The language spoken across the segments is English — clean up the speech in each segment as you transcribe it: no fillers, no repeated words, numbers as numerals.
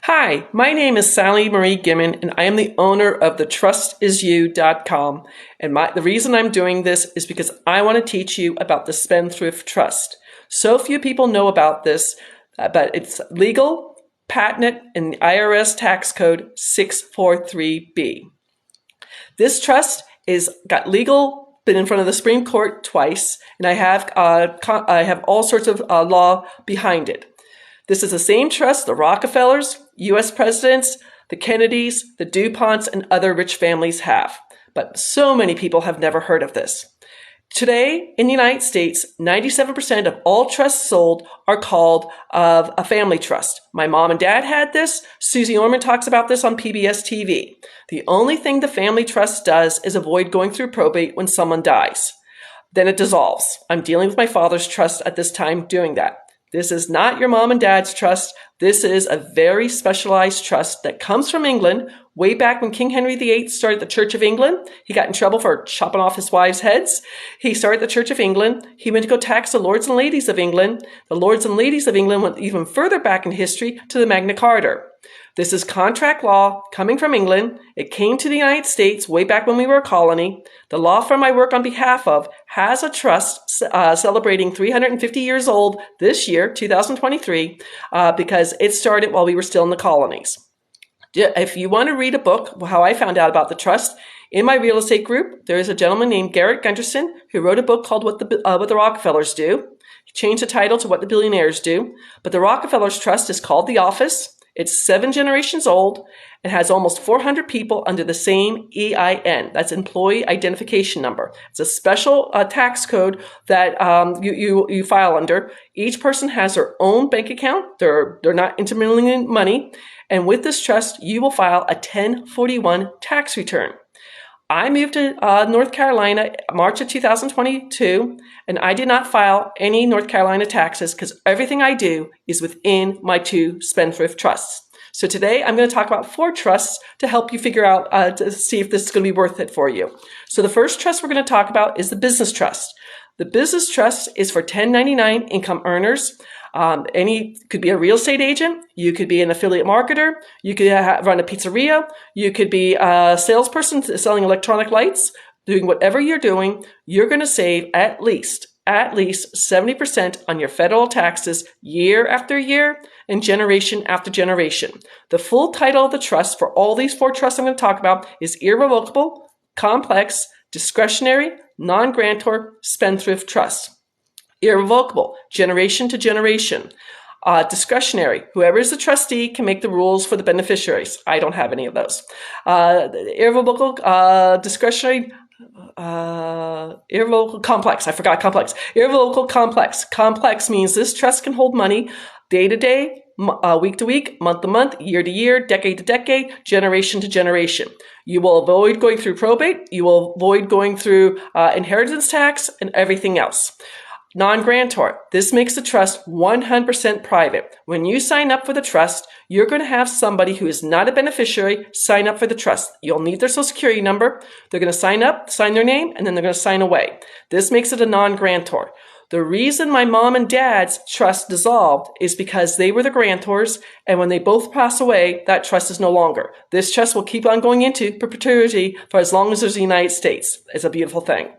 Hi, my name is Sally Marie Gimmon, and I am the owner of the TrustIsYou.com. And the reason I'm doing this is because I want to teach you about the Spendthrift Trust. So few people know about this, but it's legal, patented in the IRS Tax Code 643B. This trust got legal, been in front of the Supreme Court twice, and I have all sorts of law behind it. This is the same trust the Rockefellers, U.S. presidents, the Kennedys, the DuPonts, and other rich families have. But so many people have never heard of this. Today, in the United States, 97% of all trusts sold are called a family trust. My mom and dad had this. Susie Orman talks about this on PBS TV. The only thing the family trust does is avoid going through probate when someone dies. Then it dissolves. I'm dealing with my father's trust at this time doing that. This is not your mom and dad's trust. This is a very specialized trust that comes from England. Way back when King Henry VIII started the Church of England, he got in trouble for chopping off his wives' heads. He started the Church of England. He went to go tax the lords and ladies of England. The lords and ladies of England went even further back in history to the Magna Carta. This is contract law coming from England. It came to the United States way back when we were a colony. The law firm I work on behalf of has a trust celebrating 350 years old this year, 2023, because it started while we were still in the colonies. If you want to read a book, how I found out about the trust, in my real estate group, there is a gentleman named Garrett Gunderson who wrote a book called What the Rockefellers Do. He changed the title to What the Billionaires Do. But the Rockefellers Trust is called The Office. It's 7 generations old and has almost 400 people under the same EIN. That's Employee Identification Number. It's a special tax code that you file under. Each person has their own bank account. They're not intermingling money. And with this trust, you will file a 1041 tax return. I moved to North Carolina March of 2022, and I did not file any North Carolina taxes because everything I do is within my 2 Spendthrift trusts. So today I'm going to talk about 4 trusts to help you figure out to see if this is going to be worth it for you. So the first trust we're going to talk about is the business trust. The business trust is for 1099 income earners. Could be a real estate agent. You could be an affiliate marketer. You could run a pizzeria. You could be a salesperson selling electronic lights. Doing whatever you're doing, you're going to save at least 70% on your federal taxes year after year and generation after generation. The full title of the trust for all these 4 trusts I'm going to talk about is Irrevocable, Complex, Discretionary, Non-Grantor, Spendthrift Trust. Irrevocable, generation to generation. Discretionary, whoever is the trustee can make the rules for the beneficiaries. I don't have any of those. Irrevocable, discretionary, irrevocable, complex. I forgot complex. Irrevocable, complex. Complex means this trust can hold money day to day, week to week, month to month, year to year, decade to decade, generation to generation. You will avoid going through probate. You will avoid going through inheritance tax and everything else. Non-grantor. This makes the trust 100% private. When you sign up for the trust, you're going to have somebody who is not a beneficiary sign up for the trust. You'll need their social security number. They're going to sign up, sign their name, and then they're going to sign away. This makes it a non-grantor. The reason my mom and dad's trust dissolved is because they were the grantors, and when they both pass away, that trust is no longer. This trust will keep on going into perpetuity for as long as there's the United States. It's a beautiful thing.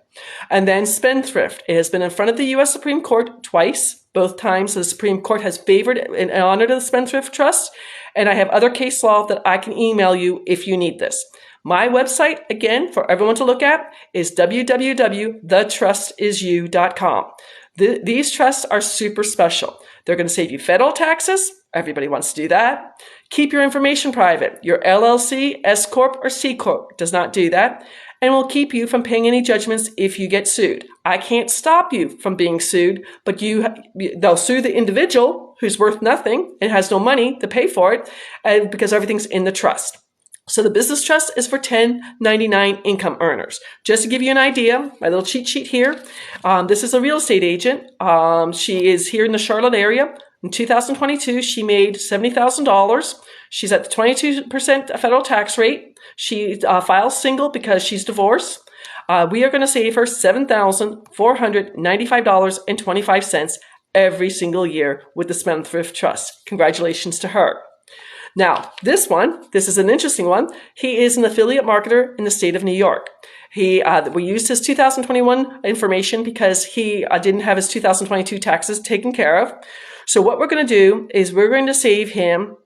And then Spendthrift. It has been in front of the U.S. Supreme Court twice. Both times the Supreme Court has favored and honored the Spendthrift Trust. And I have other case law that I can email you if you need this. My website, again, for everyone to look at, is www.thetrustisYou.com. These trusts are super special. They're going to save you federal taxes. Everybody wants to do that. Keep your information private. Your LLC, S Corp, or C Corp does not do that. And will keep you from paying any judgments if you get sued. I can't stop you from being sued, but they'll sue the individual who's worth nothing and has no money to pay for it, and because everything's in the trust. So the business trust is for 1099 income earners. Just to give you an idea, my little cheat sheet here. This is a real estate agent. She is here in the Charlotte area. In 2022, she made $70,000. She's at the 22% federal tax rate. She files single because she's divorced. We are going to save her $7,495.25 every single year with the Spendthrift Trust. Congratulations to her. Now, this is an interesting one. He is an affiliate marketer in the state of New York. We used his 2021 information because he didn't have his 2022 taxes taken care of. So what we're going to do is we're going to save him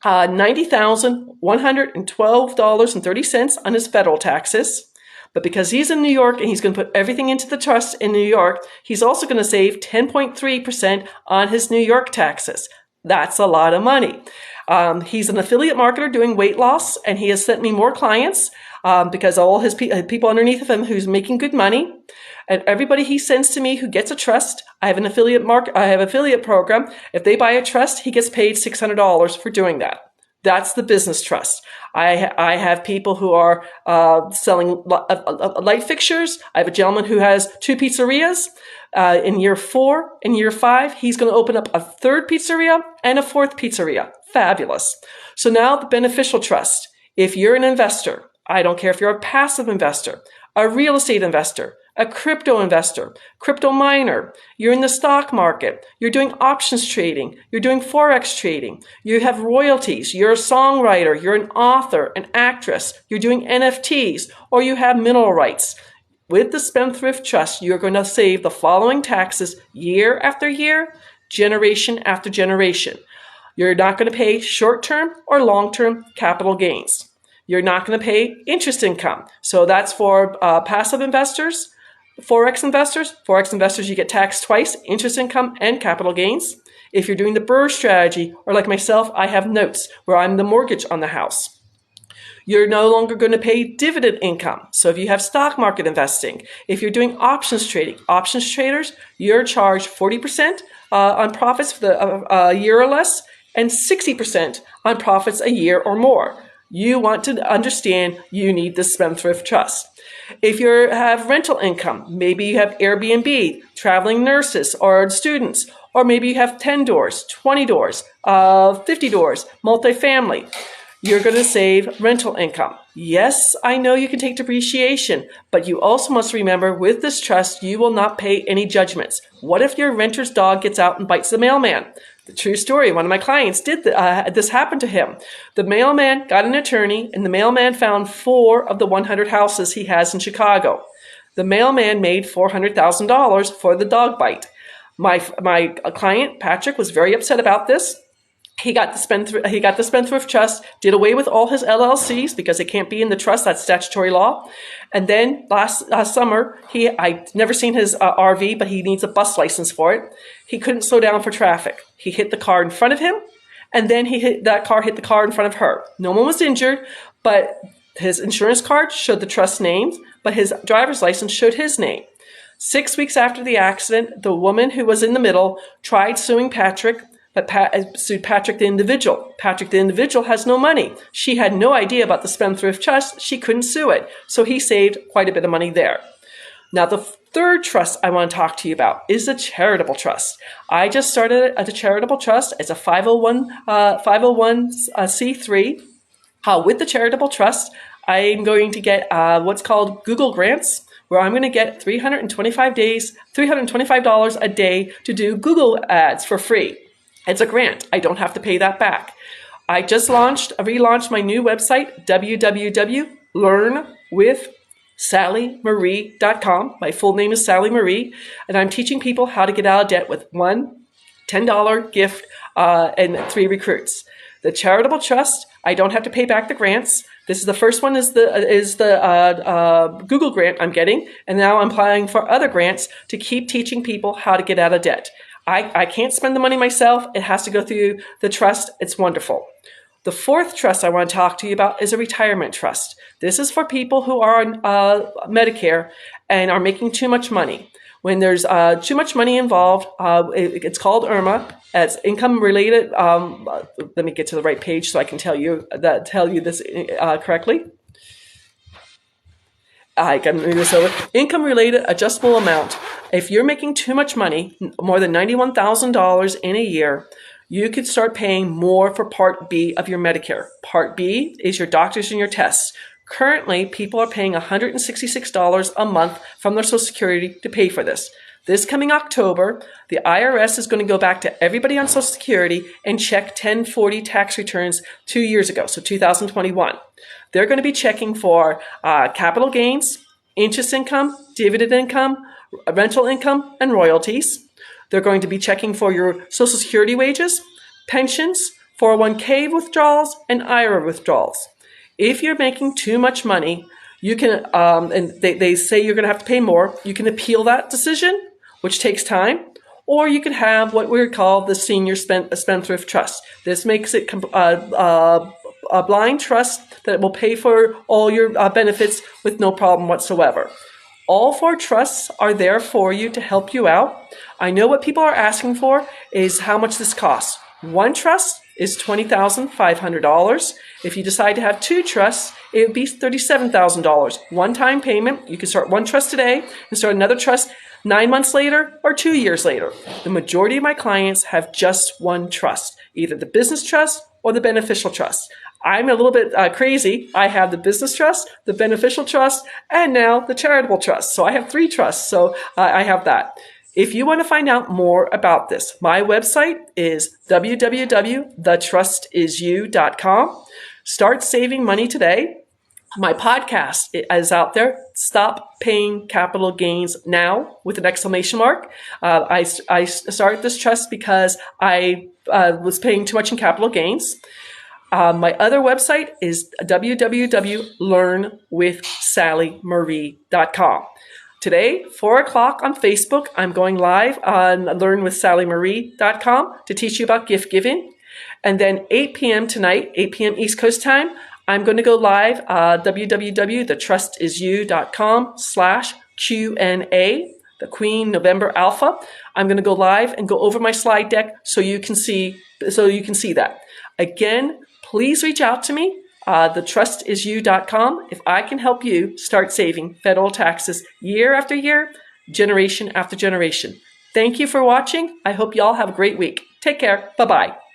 $90,112.30 on his federal taxes. But because he's in New York and he's going to put everything into the trust in New York, he's also going to save 10.3% on his New York taxes. That's a lot of money. He's an affiliate marketer doing weight loss, and he has sent me more clients because all his people underneath of him who's making good money. And everybody he sends to me who gets a trust, I have an affiliate program. If they buy a trust, he gets paid $600 for doing that. That's the business trust. I have people who are selling light fixtures. I have a gentleman who has 2 pizzerias. In year 4, in year 5, he's going to open up a 3rd pizzeria and a 4th pizzeria. Fabulous. So now the beneficial trust. If you're an investor, I don't care if you're a passive investor, a real estate investor, a crypto investor, crypto miner, you're in the stock market, you're doing options trading, you're doing forex trading, you have royalties, you're a songwriter, you're an author, an actress, you're doing NFTs, or you have mineral rights. With the Spendthrift Trust, you're going to save the following taxes year after year, generation after generation. You're not going to pay short-term or long-term capital gains. You're not going to pay interest income. So that's for passive investors. Forex investors, you get taxed twice, interest income and capital gains. If you're doing the BRRRR strategy, or like myself, I have notes where I'm the mortgage on the house. You're no longer going to pay dividend income. So if you have stock market investing, if you're doing options trading, options traders, you're charged 40% on profits for a year or less, and 60% on profits a year or more. You want to understand you need the Spendthrift Trust. If you have rental income, maybe you have Airbnb, traveling nurses or students, or maybe you have 10 doors, 20 doors, 50 doors, multifamily, you're going to save rental income. Yes, I know you can take depreciation, but you also must remember with this trust, you will not pay any judgments. What if your renter's dog gets out and bites the mailman? The true story. One of my clients did this happened to him. The mailman got an attorney, and the mailman found 4 of the 100 houses he has in Chicago. The mailman made $400,000 for the dog bite. My client, Patrick, was very upset about this. He got the Spendthrift Trust, did away with all his LLCs because they can't be in the trust. That's statutory law. And then last summer, I'd never seen his RV, but he needs a bus license for it. He couldn't slow down for traffic. He hit the car in front of him, and then that car hit the car in front of her. No one was injured, but his insurance card showed the trust names, but his driver's license showed his name. 6 weeks after the accident, the woman who was in the middle tried suing Patrick, but sued Patrick the individual. Patrick the individual has no money. She had no idea about the Spendthrift Trust. She couldn't sue it. So he saved quite a bit of money there. Now, the 3rd trust I want to talk to you about is the charitable trust. I just started a charitable trust as a 501c3. With the charitable trust, I'm going to get what's called Google grants, where I'm going to get $325 a day to do Google ads for free. It's a grant. I don't have to pay that back. I just relaunched my new website, www.learnwithsallymarie.com. My full name is Sally Marie, and I'm teaching people how to get out of debt with $1 $10 gift and 3 recruits. The charitable trust, I don't have to pay back the grants. This is the first one is the Google grant I'm getting, and now I'm applying for other grants to keep teaching people how to get out of debt. I can't spend the money myself. It has to go through the trust. It's wonderful. The 4th trust I want to talk to you about is a retirement trust. This is for people who are on Medicare and are making too much money. When there's too much money involved, it's called IRMA. It's income related. Let me get to the right page so I can tell you this correctly. I can move this over. Income related adjustable amount. If you're making too much money, more than $91,000 in a year, you could start paying more for Part B of your Medicare. Part B is your doctors and your tests. Currently, people are paying $166 a month from their Social Security to pay for this. This coming October, the IRS is going to go back to everybody on Social Security and check 1040 tax returns 2 years ago, so 2021. They're going to be checking for capital gains, interest income, dividend income, rental income, and royalties. They're going to be checking for your Social Security wages, pensions, 401k withdrawals, and IRA withdrawals. If you're making too much money, you can, and they say you're going to have to pay more, you can appeal that decision, which takes time, or you can have what we call the Senior Spendthrift Trust. This makes it a blind trust that will pay for all your benefits with no problem whatsoever. All 4 trusts are there for you to help you out. I know what people are asking for is how much this costs. 1 trust is $20,500. If you decide to have 2 trusts, it would be $37,000. One-time payment. You can start 1 trust today and start another trust 9 months later or 2 years later. The majority of my clients have just 1 trust, either the business trust or the beneficial trust. I'm a little bit crazy. I have the business trust, the beneficial trust, and now the charitable trust. So I have 3 trusts. So I have that. If you want to find out more about this, my website is www.thetrustisyou.com. Start saving money today. My podcast is out there. Stop paying capital gains now with an exclamation mark. I started this trust because I was paying too much in capital gains. My other website is www.learnwithsallymarie.com. Today, 4 o'clock on Facebook, I'm going live on learnwithsallymarie.com to teach you about gift giving. And then 8 p.m. tonight, 8 p.m. East Coast time, I'm going to go live www.thetrustisyou.com/Q&A, the Queen November Alpha. I'm going to go live and go over my slide deck so you can see that. Again, please reach out to me, thetrustisyou.com, if I can help you start saving federal taxes year after year, generation after generation. Thank you for watching. I hope you all have a great week. Take care. Bye-bye.